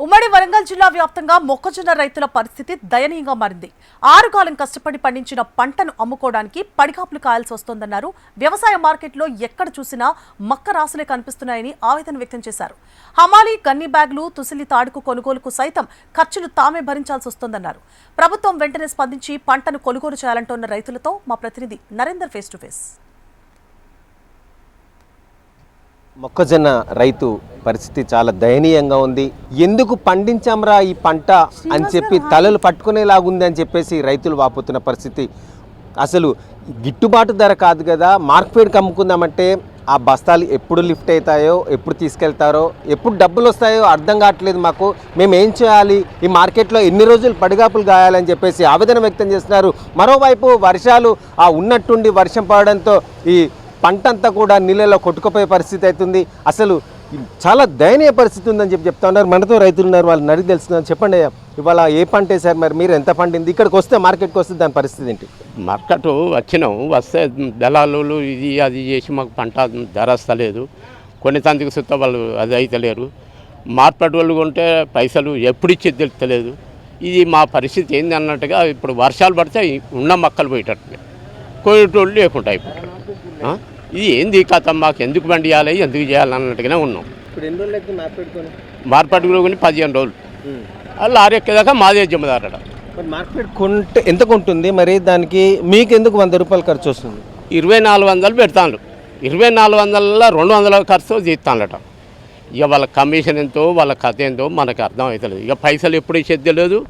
ఉమ్మడి వరంగల్ జిల్లా వ్యాప్తంగా మొక్కజొన్న రైతుల పరిస్థితి దయనీయంగా మారింది. 6 కాలం కష్టపడి పండించిన పంటను అమ్ముకోవడానికి పడిగాపులు కాయాల్సి వస్తోందన్నారు. వ్యవసాయ మార్కెట్లో ఎక్కడ చూసినా మక్క రాసులే కనిపిస్తున్నాయని ఆవేదన వ్యక్తం చేశారు. హమాలీ, గన్ని బ్యాగులు, తుసిలి తాడుకు కొనుగోలుకు సైతం ఖర్చులు తామే భరించాల్సి వస్తోందన్నారు. ప్రభుత్వం వెంటనే స్పందించి పంటను కొనుగోలు చేయాలంటోన్న రైతులతో మా ప్రతినిధి నరేందర్ ఫేస్ టు ఫేస్. మొక్కజొన్న రైతు పరిస్థితి చాలా దయనీయంగా ఉంది. ఎందుకు పండించాంరా ఈ పంట అని చెప్పి తలలు పట్టుకునేలాగుంది అని చెప్పేసి రైతులు వాపోతున్న పరిస్థితి. అసలు గిట్టుబాటు ధర కాదు కదా, మార్కెట్కి అమ్ముకుందామంటే ఆ బస్తాలు ఎప్పుడు లిఫ్ట్ అవుతాయో, ఎప్పుడు తీసుకెళ్తారో, ఎప్పుడు డబ్బులు వస్తాయో అర్థం కావట్లేదు మాకు. మేము ఏం చేయాలి, ఈ మార్కెట్లో ఎన్ని రోజులు పడిగాపులు గాయాలని చెప్పేసి ఆవేదన వ్యక్తం చేస్తున్నారు. మరోవైపు వర్షాలు ఉన్నట్టుండి వర్షం పడడంతో ఈ పంట అంతా కూడా నీళ్ళలో కొట్టుకుపోయే పరిస్థితి అవుతుంది. అసలు చాలా దయనీయ పరిస్థితి ఉందని చెప్తా ఉన్నారు. మనతో రైతులు ఉన్నారు, వాళ్ళు నడిగి తెలుస్తున్నారు. చెప్పండి అయ్యా, ఇవాళ ఏ పంట వేసారు, మరి మీరు ఎంత పండింది, ఇక్కడికి వస్తే మార్కెట్కి వస్తే దాని పరిస్థితి ఏంటి? మార్కెట్ వచ్చినాం, వస్తే దళాలు ఇది అది చేసి మాకు పంట ధర వస్తలేదు. కొన్ని తందుకు సుత్త వాళ్ళు అది అయితలేరు. మార్కెట్ వాళ్ళు కొంటే పైసలు ఎప్పుడు ఇచ్చేది తెలుస్తలేదు. ఇది మా పరిస్థితి ఏంది అన్నట్టుగా ఇప్పుడు వర్షాలు పడితే ఉన్న మొక్కలు పోయేటట్టుగా కొయ్యేటోళ్ళు లేకుండా అయిపోతారు. ఇది ఏంది కథ, మాకు ఎందుకు పండియాలి, ఎందుకు చేయాలి అన్నట్టుగానే ఉన్నాం. ఇప్పుడు ఎన్ని రోజులు మార్కెట్ కూడా 15 రోజులు లారీ ఎక్కేదాకా మాదే జమదారట. మరి మార్కెట్ కొంటే ఎంత కొంటుంది, మరి దానికి మీకు ఎందుకు 100 రూపాయలు ఖర్చు వస్తుంది? 2400 పెడతాను. 2400 200 ఖర్చు తీస్తానట. ఇక వాళ్ళ కమిషన్ ఎంతో, వాళ్ళ కథ ఎంతో మనకు అర్థం అవుతలేదు. ఇక పైసలు ఎప్పుడు ఇచ్చేది తెలియదు,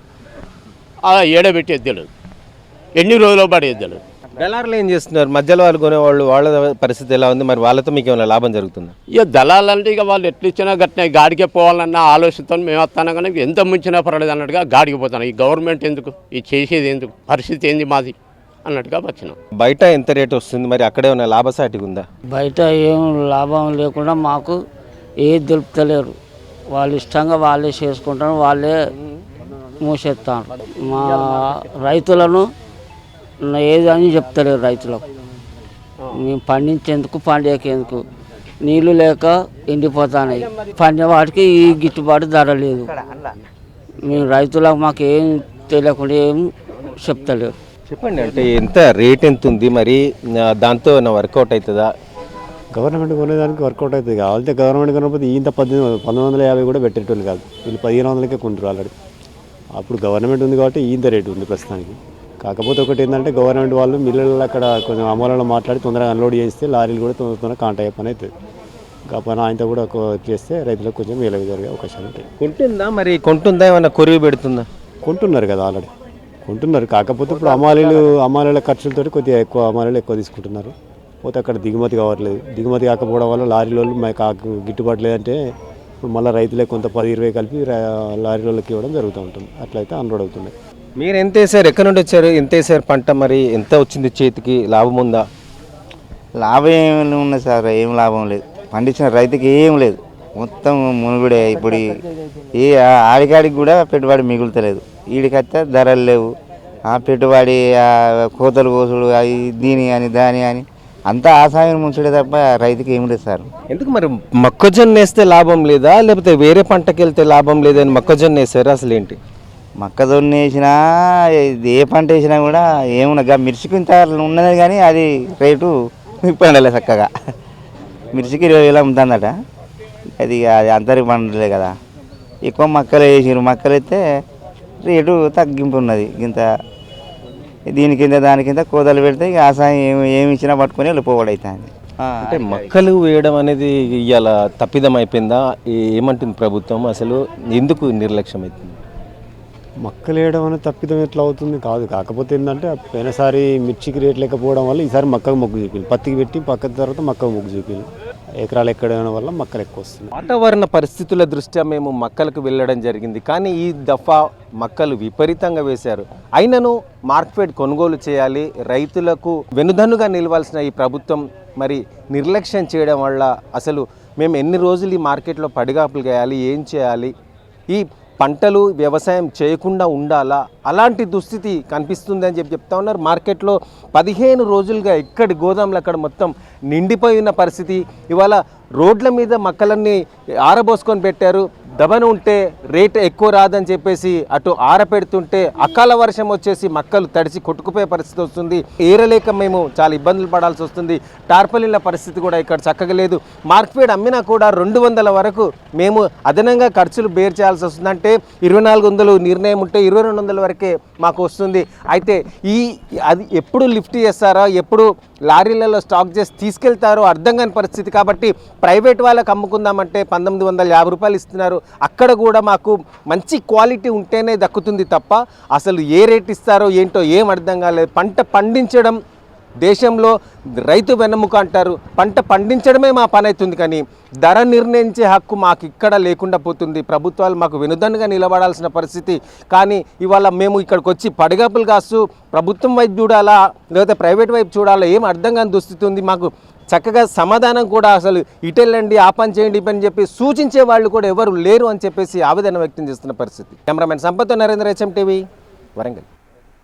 ఏడబెట్టేది తెలియదు, ఎన్ని రోజులు పడేది తెలియదు. దళారులు ఏం చేస్తున్నారు? మధ్యలో వాళ్ళు కొనేవాళ్ళు, వాళ్ళ పరిస్థితి ఎలా ఉంది? మరి వాళ్ళతో మీకు ఏమైనా లాభం జరుగుతుందా? ఇక దళాలంటే ఇక వాళ్ళు ఎట్లు ఇచ్చినా గట్టిన గాడికే పోవాలన్న ఆలోచనతో మేము వస్తాను. కానీ ఎంత ముంచినా పర్వాలేదు అన్నట్టుగా గాడికి పోతాను. ఈ గవర్నమెంట్ ఎందుకు, ఇది చేసేది ఎందుకు, పరిస్థితి ఏంది మాది అన్నట్టుగా వచ్చినాం. బయట ఎంత రేటు వస్తుంది, మరి అక్కడే ఉన్న లాభసాటిగా ఉందా? బయట ఏం లాభం లేకుండా మాకు ఏది తెలుపుతలేరు. వాళ్ళు ఇష్టంగా వాళ్ళే చేసుకుంటారు, వాళ్ళే మూసేస్తాను. మా రైతులను ఏది అని చెప్తలేరు రైతులకు. మేము పండించేందుకు పండేకేందుకు నీళ్లు లేక ఎండిపోతున్నాయి. పండే వాటికి ఈ గిట్టుబాటు ధర లేదు. మేము రైతులకు మాకు ఏం తెలియకుండా ఏం చెప్తలేరు. చెప్పండి, అంటే ఎంత రేట్ ఎంత ఉంది, మరి దాంతో వర్కౌట్ అవుతుందా? గవర్నమెంట్ కొనేదానికి వర్కౌట్ అవుతుంది. కావాలంటే గవర్నమెంట్ కొనకపోతే ఇంత 1950 కూడా పెట్టేటోళ్ళు కాదు. వీళ్ళు 1500కే కొంటారు ఆల్రెడీ. అప్పుడు గవర్నమెంట్ ఉంది కాబట్టి ఇంత రేటు ఉంది ప్రస్తుతానికి. కాకపోతే ఒకటి ఏంటంటే గవర్నమెంట్ వాళ్ళు మిల్లులలో అక్కడ కొంచెం అమలులో మాట్లాడి తొందరగా అన్లోడ్ చేస్తే లారీలు కూడా తొందరగా కాంటాక్ట్ అయ్యే పని అవుతుంది. కాకపోతే ఆయనతో కూడా చేస్తే రైతులకు కొంచెం మేలు జరిగే అవకాశాలు ఉంటాయి. కొంటుందా ఏమన్నా కొరివి పెడుతుందా? కొంటున్నారు కదా, ఆల్రెడీ కొంటున్నారు. కాకపోతే ఇప్పుడు అమ్మాలీల ఖర్చులతో కొద్దిగా అమ్మాలీలు ఎక్కువ తీసుకుంటున్నారు. పోతే అక్కడ దిగుమతి కావట్లేదు. దిగుమతి కాకపోవడం వల్ల లారీలలో మాకు గిట్టుబాటు లేదంటే ఇప్పుడు మళ్ళీ రైతులే కొంత 10-20 కలిపి లారీలకి ఇవ్వడం జరుగుతూ ఉంటుంది. అట్లయితే అన్లోడ్ అవుతుంది. మీరు ఎంత వేసారు, ఎక్కడి నుండి వచ్చారు, ఎంత వేసారు పంట, మరి ఎంత వచ్చింది చేతికి, లాభం ఉందా? లాభం ఏమి ఉన్నది సార్, ఏం లాభం లేదు. పండించిన రైతుకి ఏం లేదు, మొత్తం మునుగుడే. ఇప్పుడు ఈ ఆడికాడికి కూడా పెట్టుబడి మిగులుతలేదు. వీడికైతే ధరలు లేవు. ఆ పెట్టుబడి కోతలు కోసుడు అవి దీని అని దాని అని అంతా ఆసాయం ముంచుడే తప్ప రైతుకి ఏం లేదు సార్. ఎందుకు మరి మొక్కజొన్న వేస్తే లాభం లేదా, లేకపోతే వేరే పంటకి వెళ్తే లాభం లేదని మొక్కజొన్న వేసారు? అసలు ఏంటి? మొక్కజొన్న వేసినా ఏ పంట వేసినా కూడా ఏమున్నా మిర్చికి ఇంత ఉన్నది, కానీ అది రేటు పండలే చక్కగా. మిర్చికి 20,000 అమ్ముతుందట. అది అందరికి పండలే కదా. ఎక్కువ మొక్కలు వేసిరు, మొక్కలు అయితే రేటు తగ్గింపు ఉన్నది. ఇంత దీని కింద దాని కింద కోతలు పెడితే ఇక ఆసాయం ఏమి ఇచ్చినా పట్టుకొని వెళ్ళిపోవడవుతుంది. అంటే మొక్కలు వేయడం అనేది ఇవాళ తప్పిదం అయిపోయిందా? ఏమంటుంది ప్రభుత్వం? అసలు ఎందుకు నిర్లక్ష్యం అవుతుంది? మొక్కలు వేయడం అనేది తప్పిదం ఎట్లా అవుతుంది కాదు. కాకపోతే ఏంటంటే పోయినసారి మిర్చికి రేట్ లేకపోవడం వల్ల ఈసారి మక్కకు మొగ్గు చూపింది. పత్తికి పెట్టి పక్క తర్వాత మక్కకు మొగ్గు చూపింది. ఎకరాలు ఎక్కడం వల్ల మొక్కలు ఎక్కువ వస్తుంది. వాతావరణ పరిస్థితుల దృష్ట్యా మేము మొక్కలకు వెళ్ళడం జరిగింది, కానీ ఈ దఫా మొక్కలు విపరీతంగా వేశారు. అయినను మార్కెట్ కొనుగోలు చేయాలి, రైతులకు వెనుదన్నుగా నిలవాల్సిన ఈ ప్రభుత్వం మరి నిర్లక్ష్యం చేయడం వల్ల అసలు మేము ఎన్ని రోజులు ఈ మార్కెట్లో పడిగాపులు వేయాలి, ఏం చేయాలి, ఈ పంటలు వ్యవసాయం చేయకుండా ఉండాలా, అలాంటి దుస్థితి కనిపిస్తుంది అని చెప్తా ఉన్నారు. మార్కెట్లో 15 రోజులుగా ఎక్కడి గోదాములు అక్కడ మొత్తం నిండిపోయిన పరిస్థితి. ఇవాళ రోడ్ల మీద మొక్కలన్నీ ఆరబోసుకొని పెట్టారు. దబన ఉంటే రేటు ఎక్కువ రాదని చెప్పేసి అటు ఆరపెడుతుంటే అకాల వర్షం వచ్చేసి మక్కలు తడిసి కొట్టుకుపోయే పరిస్థితి వస్తుంది. ఏరలేక మేము చాలా ఇబ్బందులు పడాల్సి వస్తుంది. టార్పలిన్ల పరిస్థితి కూడా ఇక్కడ చక్కగా లేదు. మార్క్ఫెడ్ అమ్మినా కూడా 200 వరకు మేము అదనంగా ఖర్చులు బేర్ చేయాల్సి వస్తుంది. అంటే 2400 నిర్ణయం ఉంటే 2200 వరకే మాకు వస్తుంది. అయితే అది ఎప్పుడు లిఫ్ట్ చేస్తారో, ఎప్పుడు లారీలలో స్టాక్ చేసి తీసుకెళ్తారో అర్థం కాని పరిస్థితి. కాబట్టి ప్రైవేట్ వాళ్ళకి అమ్ముకుందామంటే 1950 రూపాయలు ఇస్తున్నారు. అక్కడ కూడా మాకు మంచి క్వాలిటీ ఉంటేనే దక్కుతుంది తప్ప అసలు ఏ రేట్ ఇస్తారో ఏంటో ఏం అర్థం కాలేదు. పంట పండించడం దేశంలో రైతు వెన్నెముక అంటారు. పంట పండించడమే మా పని అవుతుంది, కానీ ధర నిర్ణయించే హక్కు మాకు ఇక్కడ లేకుండా పోతుంది. ప్రభుత్వాలు మాకు వెనుదన్నుగా నిలబడాల్సిన పరిస్థితి. కానీ ఇవాళ మేము ఇక్కడికి వచ్చి పడిగాపులు కాస్తూ ప్రభుత్వం వైపు చూడాలా లేకపోతే ప్రైవేట్ వైపు చూడాలా ఏం అర్థం కాని దుస్థితి ఉంది. మాకు చక్కగా సమాధానం కూడా అసలు ఇటెళ్ళండి, ఆ పని చేయండి, ఈ పని చెప్పి సూచించే వాళ్ళు కూడా ఎవరు లేరు అని చెప్పేసి ఆవేదన వ్యక్తం చేస్తున్న పరిస్థితి. Cameraman Sampath, Narendra, HM TV, Warangal.